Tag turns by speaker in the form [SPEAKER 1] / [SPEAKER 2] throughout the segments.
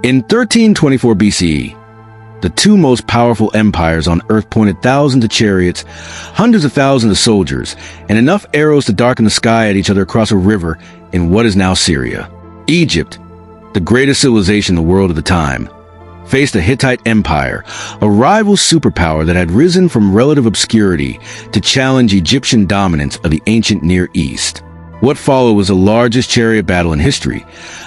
[SPEAKER 1] In 1324 BCE, the two most powerful empires on Earth pointed thousands of chariots, hundreds of thousands of soldiers, and enough arrows to darken the sky at each other across a river in what is now Syria. Egypt, the greatest civilization in the world at the time, faced the Hittite Empire, a rival superpower that had risen from relative obscurity to challenge Egyptian dominance of the ancient Near East. What followed was the largest chariot battle in history,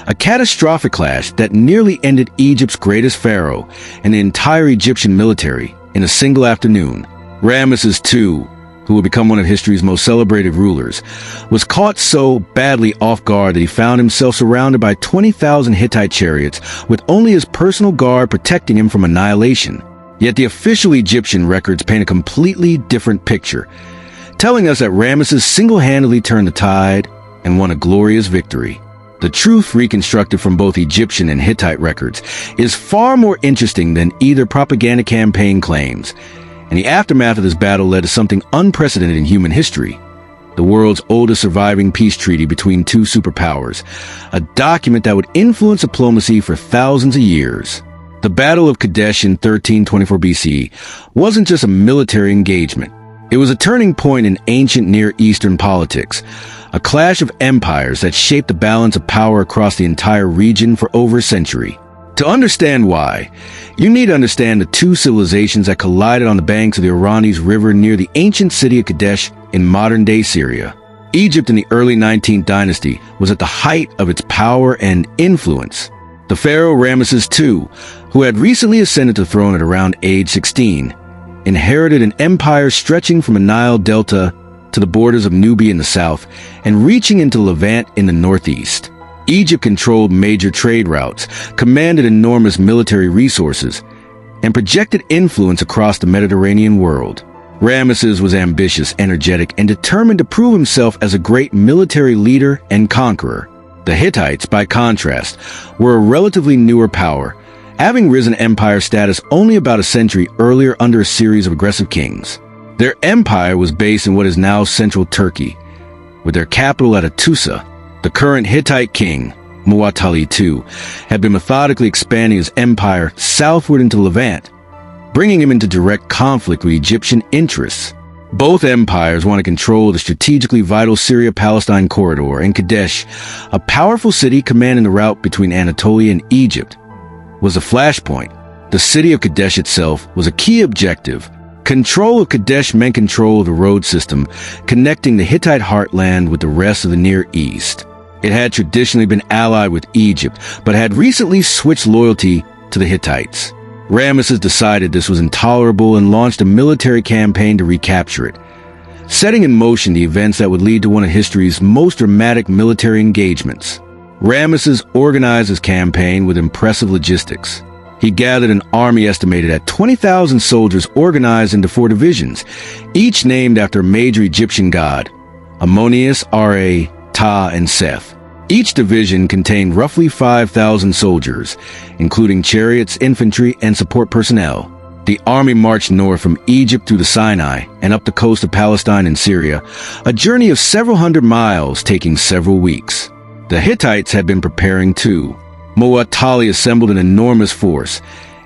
[SPEAKER 1] a catastrophic clash that nearly ended Egypt's greatest pharaoh and the entire Egyptian military in a single afternoon. Ramesses II, who would become one of history's most celebrated rulers, was caught so badly off guard that he found himself surrounded by 20,000 Hittite chariots with only his personal guard protecting him from annihilation. Yet the official Egyptian records paint a completely different picture, telling us that Ramesses single-handedly turned the tide and won a glorious victory. The truth reconstructed from both Egyptian and Hittite records is far more interesting than either propaganda campaign claims, and the aftermath of this battle led to something unprecedented in human history: the world's oldest surviving peace treaty between two superpowers, a document that would influence diplomacy for thousands of years. The Battle of Kadesh in 1324 BC wasn't just a military engagement. It was a turning point in ancient Near Eastern politics, a clash of empires that shaped the balance of power across the entire region for over a century. To understand why, you need to understand the two civilizations that collided on the banks of the Orontes River near the ancient city of Kadesh in modern-day Syria. Egypt in the early 19th dynasty was at the height of its power and influence. The Pharaoh Ramesses II, who had recently ascended to the throne at around age 16, inherited an empire stretching from the Nile Delta to the borders of Nubia in the south and reaching into Levant in the northeast. Egypt controlled major trade routes, commanded enormous military resources, and projected influence across the Mediterranean world. Ramesses was ambitious, energetic, and determined to prove himself as a great military leader and conqueror. The Hittites, by contrast, were a relatively newer power, having risen empire status only about a century earlier under a series of aggressive kings. Their empire was based in what is now central Turkey, with their capital at Hattusa. The current Hittite king, Muwatalli II, had been methodically expanding his empire southward into Levant, bringing him into direct conflict with Egyptian interests. Both empires wanted control of the strategically vital Syria-Palestine corridor, and Kadesh, a powerful city commanding the route between Anatolia and Egypt, was a flashpoint. The city of Kadesh itself was a key objective. Control of Kadesh meant control of the road system connecting the Hittite heartland with the rest of the Near East. It had traditionally been allied with Egypt, but had recently switched loyalty to the Hittites. Ramesses decided this was intolerable and launched a military campaign to recapture it, setting in motion the events that would lead to one of history's most dramatic military engagements. Ramesses organized his campaign with impressive logistics. He gathered an army estimated at 20,000 soldiers organized into 4 divisions, each named after a major Egyptian god: Ammonius, Ra, Ta, and Seth. Each division contained roughly 5,000 soldiers, including chariots, infantry, and support personnel. The army marched north from Egypt through the Sinai and up the coast of Palestine and Syria, a journey of several hundred miles taking several weeks. The Hittites had been preparing too. Muwatalli assembled an enormous force.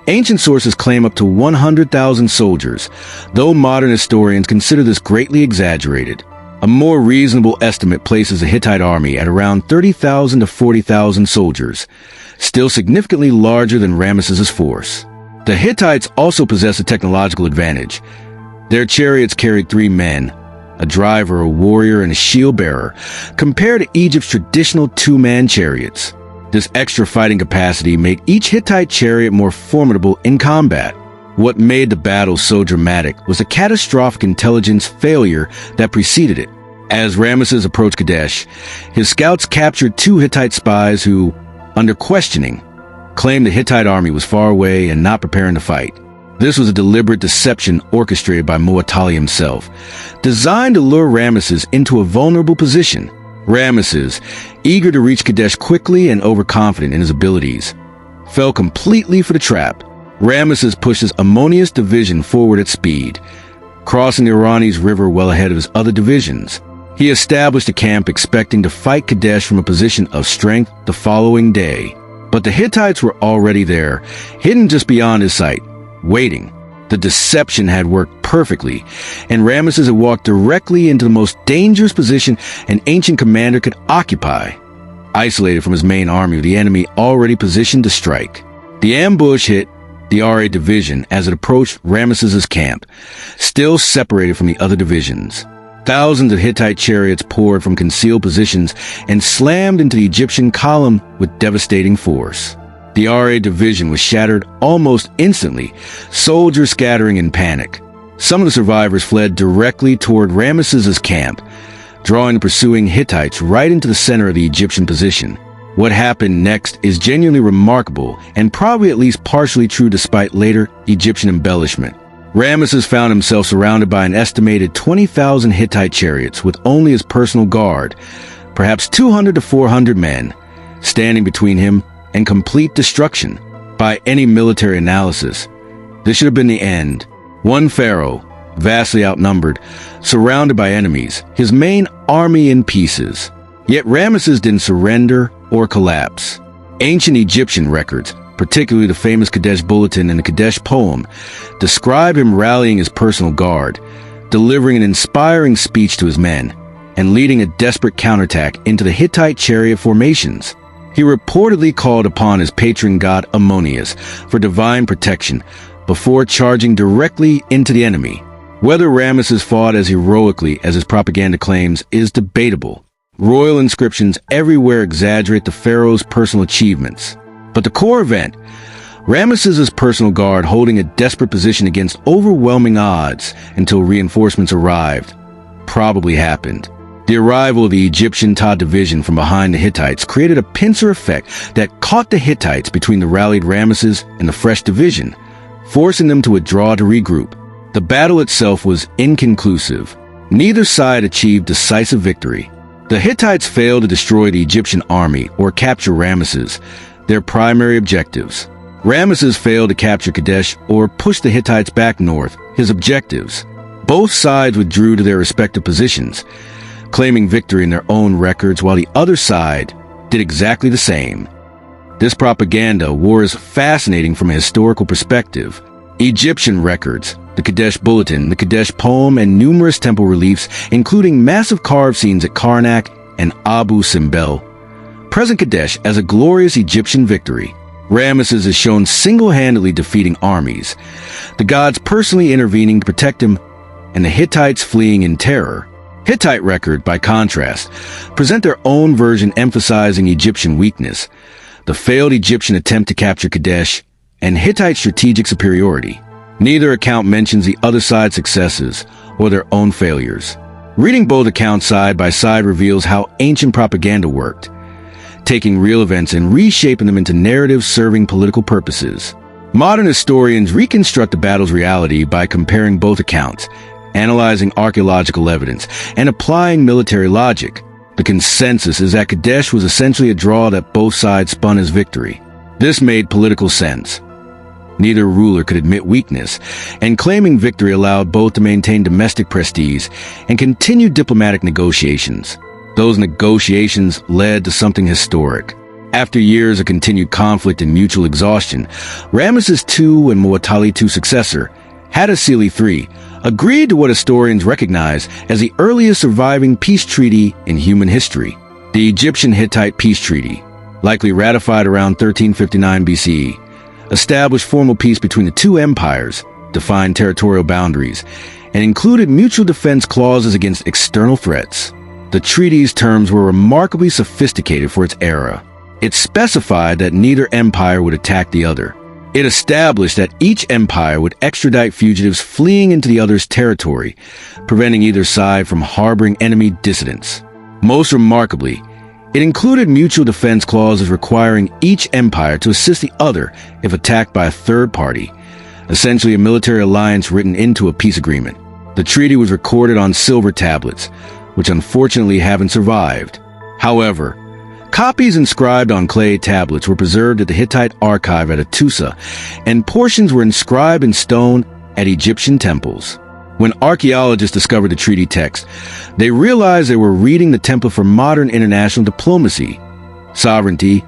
[SPEAKER 1] Ancient sources claim up to 100,000 soldiers, though modern historians consider this greatly exaggerated. A more reasonable estimate places the Hittite army at around 30,000 to 40,000 soldiers, still significantly larger than Ramesses' force. The Hittites also possessed a technological advantage. Their chariots carried 3 men, a driver, a warrior, and a shield-bearer, compared to Egypt's traditional 2-man chariots. This extra fighting capacity made each Hittite chariot more formidable in combat. What made the battle so dramatic was the catastrophic intelligence failure that preceded it. As Ramesses approached Kadesh, his scouts captured 2 Hittite spies who, under questioning, claimed the Hittite army was far away and not preparing to fight. This was a deliberate deception orchestrated by Muwatalli himself, designed to lure Ramesses into a vulnerable position. Ramesses, eager to reach Kadesh quickly and overconfident in his abilities, fell completely for the trap. Ramesses pushed his Ammonius division forward at speed, crossing the Orontes River well ahead of his other divisions. He established a camp expecting to fight Kadesh from a position of strength the following day. But the Hittites were already there, hidden just beyond his sight, waiting. The deception had worked perfectly, and Ramesses had walked directly into the most dangerous position an ancient commander could occupy, isolated from his main army with the enemy already positioned to strike. The ambush hit the RA division as it approached Ramesses' camp, still separated from the other divisions. Thousands of Hittite chariots poured from concealed positions and slammed into the Egyptian column with devastating force. The RA division was shattered almost instantly, soldiers scattering in panic. Some of the survivors fled directly toward Ramesses' camp, drawing the pursuing Hittites right into the center of the Egyptian position. What happened next is genuinely remarkable and probably at least partially true despite later Egyptian embellishment. Ramesses found himself surrounded by an estimated 20,000 Hittite chariots with only his personal guard, perhaps 200 to 400 men, standing between him and complete destruction. By any military analysis, this should have been the end. One pharaoh, vastly outnumbered, surrounded by enemies, his main army in pieces. Yet Ramesses didn't surrender or collapse. Ancient Egyptian records, particularly the famous Kadesh Bulletin and the Kadesh poem, describe him rallying his personal guard, delivering an inspiring speech to his men, and leading a desperate counterattack into the Hittite chariot formations. He reportedly called upon his patron god Ammonius for divine protection before charging directly into the enemy. Whether Ramesses fought as heroically as his propaganda claims is debatable. Royal inscriptions everywhere exaggerate the pharaoh's personal achievements. But the core event, Ramesses' personal guard holding a desperate position against overwhelming odds until reinforcements arrived, probably happened. The arrival of the Egyptian Ta division from behind the Hittites created a pincer effect that caught the Hittites between the rallied Ramesses and the fresh division, forcing them to withdraw to regroup. The battle itself was inconclusive. Neither side achieved decisive victory. The Hittites failed to destroy the Egyptian army or capture Ramesses, their primary objectives. Ramesses failed to capture Kadesh or push the Hittites back north, his objectives. Both sides withdrew to their respective positions, claiming victory in their own records, while the other side did exactly the same. This propaganda war is fascinating from a historical perspective. Egyptian records, the Kadesh Bulletin, the Kadesh poem, and numerous temple reliefs, including massive carved scenes at Karnak and Abu Simbel, present Kadesh as a glorious Egyptian victory. Ramesses is shown single-handedly defeating armies, the gods personally intervening to protect him, and the Hittites fleeing in terror. Hittite record, by contrast, present their own version emphasizing Egyptian weakness, the failed Egyptian attempt to capture Kadesh, and Hittite strategic superiority. Neither account mentions the other side's successes or their own failures. Reading both accounts side by side reveals how ancient propaganda worked, taking real events and reshaping them into narratives serving political purposes. Modern historians reconstruct the battle's reality by comparing both accounts, analyzing archaeological evidence, and applying military logic. The consensus is that Kadesh was essentially a draw that both sides spun as victory. This made political sense. Neither ruler could admit weakness, and claiming victory allowed both to maintain domestic prestige and continue diplomatic negotiations. Those negotiations led to something historic. After years of continued conflict and mutual exhaustion, Ramesses II and Muwatalli II's successor, Hattusili III, agreed to what historians recognize as the earliest surviving peace treaty in human history, the Egyptian-Hittite Peace Treaty, likely ratified around 1359 BCE, established formal peace between the two empires, defined territorial boundaries, and included mutual defense clauses against external threats. The treaty's terms were remarkably sophisticated for its era. It specified that neither empire would attack the other. It established that each empire would extradite fugitives fleeing into the other's territory, preventing either side from harboring enemy dissidents. Most remarkably, it included mutual defense clauses requiring each empire to assist the other if attacked by a third party, essentially a military alliance written into a peace agreement. The treaty was recorded on silver tablets, which unfortunately haven't survived. However, copies inscribed on clay tablets were preserved at the Hittite archive at Hattusa, and portions were inscribed in stone at Egyptian temples. When archaeologists discovered the treaty text, they realized they were reading the template for modern international diplomacy, sovereignty,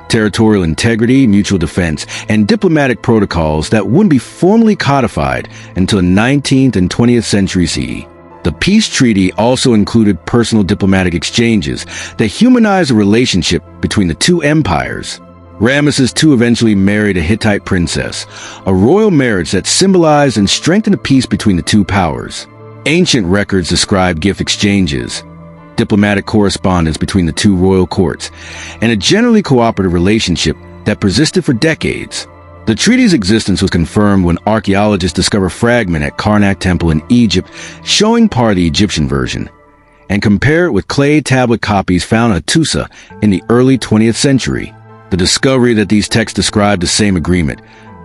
[SPEAKER 1] territorial integrity, mutual defense, and diplomatic protocols that wouldn't be formally codified until the 19th and 20th century CE. The peace treaty also included personal diplomatic exchanges that humanized the relationship between the two empires. Ramesses II eventually married a Hittite princess, a royal marriage that symbolized and strengthened the peace between the two powers. Ancient records describe gift exchanges, diplomatic correspondence between the two royal courts, and a generally cooperative relationship that persisted for decades. The treaty's existence was confirmed when archaeologists discovered a fragment at Karnak Temple in Egypt showing part of the Egyptian version, and compare it with clay tablet copies found at Tusa in the early 20th century. The discovery that these texts describe the same agreement,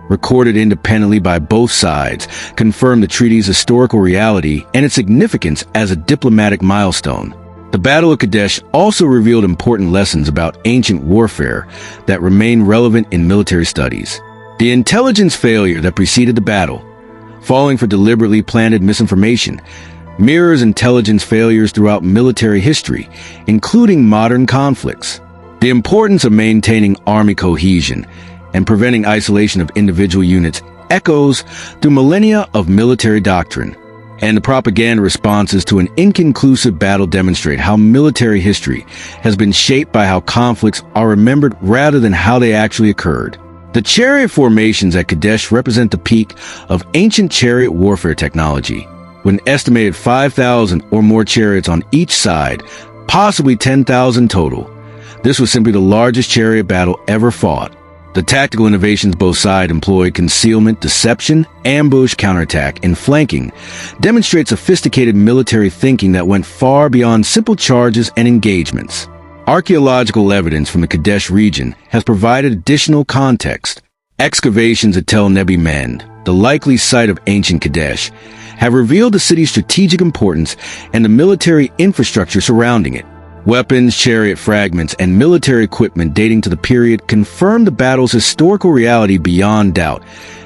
[SPEAKER 1] recorded independently by both sides, confirmed the treaty's historical reality and its significance as a diplomatic milestone. The Battle of Kadesh also revealed important lessons about ancient warfare that remain relevant in military studies. The intelligence failure that preceded the battle, falling for deliberately planted misinformation, mirrors intelligence failures throughout military history, including modern conflicts. The importance of maintaining army cohesion and preventing isolation of individual units echoes through millennia of military doctrine, and the propaganda responses to an inconclusive battle demonstrate how military history has been shaped by how conflicts are remembered rather than how they actually occurred. The chariot formations at Kadesh represent the peak of ancient chariot warfare technology, with an estimated 5,000 or more chariots on each side, possibly 10,000 total. This was simply the largest chariot battle ever fought. The tactical innovations both sides employed, concealment, deception, ambush, counterattack, and flanking, demonstrate sophisticated military thinking that went far beyond simple charges and engagements. Archaeological evidence from the Kadesh region has provided additional context. Excavations at Tel Nebi Mend, the likely site of ancient Kadesh, have revealed the city's strategic importance and the military infrastructure surrounding it. Weapons, chariot fragments, and military equipment dating to the period confirm the battle's historical reality beyond doubt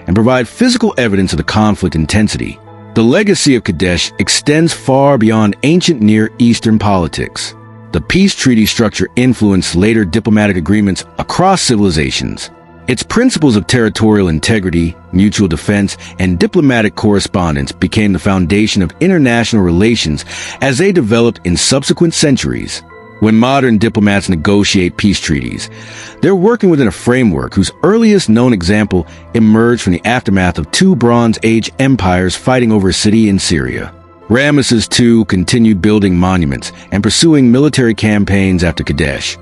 [SPEAKER 1] and provide physical evidence of the conflict intensity. The legacy of Kadesh extends far beyond ancient Near Eastern politics. The peace treaty structure influenced later diplomatic agreements across civilizations. Its principles of territorial integrity, mutual defense, and diplomatic correspondence became the foundation of international relations as they developed in subsequent centuries. When modern diplomats negotiate peace treaties, they're working within a framework whose earliest known example emerged from the aftermath of two Bronze Age empires fighting over a city in Syria. Ramesses II continued building monuments and pursuing military campaigns after Kadesh,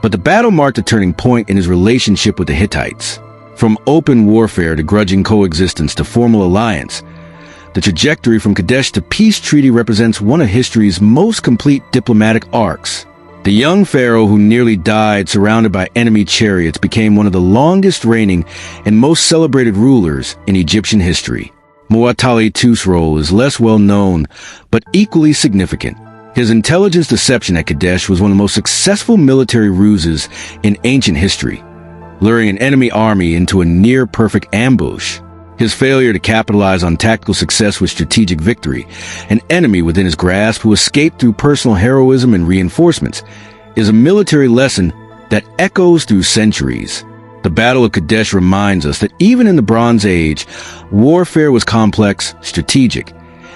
[SPEAKER 1] but the battle marked a turning point in his relationship with the Hittites. From open warfare to grudging coexistence to formal alliance, the trajectory from Kadesh to peace treaty represents one of history's most complete diplomatic arcs. The young pharaoh who nearly died surrounded by enemy chariots became one of the longest reigning and most celebrated rulers in Egyptian history. Muwatalli II's role is less well known, but equally significant. His intelligence deception at Kadesh was one of the most successful military ruses in ancient history, luring an enemy army into a near-perfect ambush. His failure to capitalize on tactical success with strategic victory, an enemy within his grasp who escaped through personal heroism and reinforcements, is a military lesson that echoes through centuries. The Battle of Kadesh reminds us that even in the Bronze Age, warfare was complex, strategic,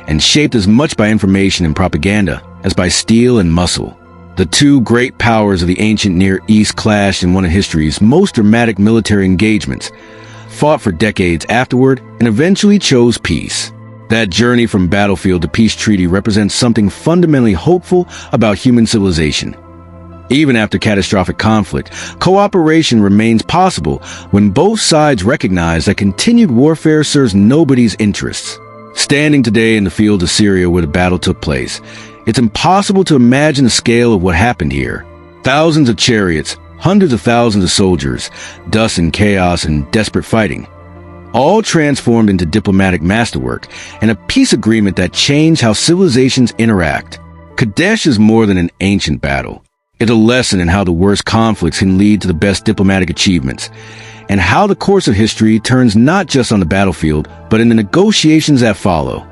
[SPEAKER 1] and shaped as much by information and propaganda as by steel and muscle. The two great powers of the ancient Near East clashed in one of history's most dramatic military engagements, fought for decades afterward, and eventually chose peace. That journey from battlefield to peace treaty represents something fundamentally hopeful about human civilization. Even after catastrophic conflict, cooperation remains possible when both sides recognize that continued warfare serves nobody's interests. Standing today in the field of Syria where the battle took place, it's impossible to imagine the scale of what happened here. Thousands of chariots, hundreds of thousands of soldiers, dust and chaos and desperate fighting, all transformed into diplomatic masterwork and a peace agreement that changed how civilizations interact. Kadesh is more than an ancient battle. It's a lesson in how the worst conflicts can lead to the best diplomatic achievements, and how the course of history turns not just on the battlefield, but in the negotiations that follow.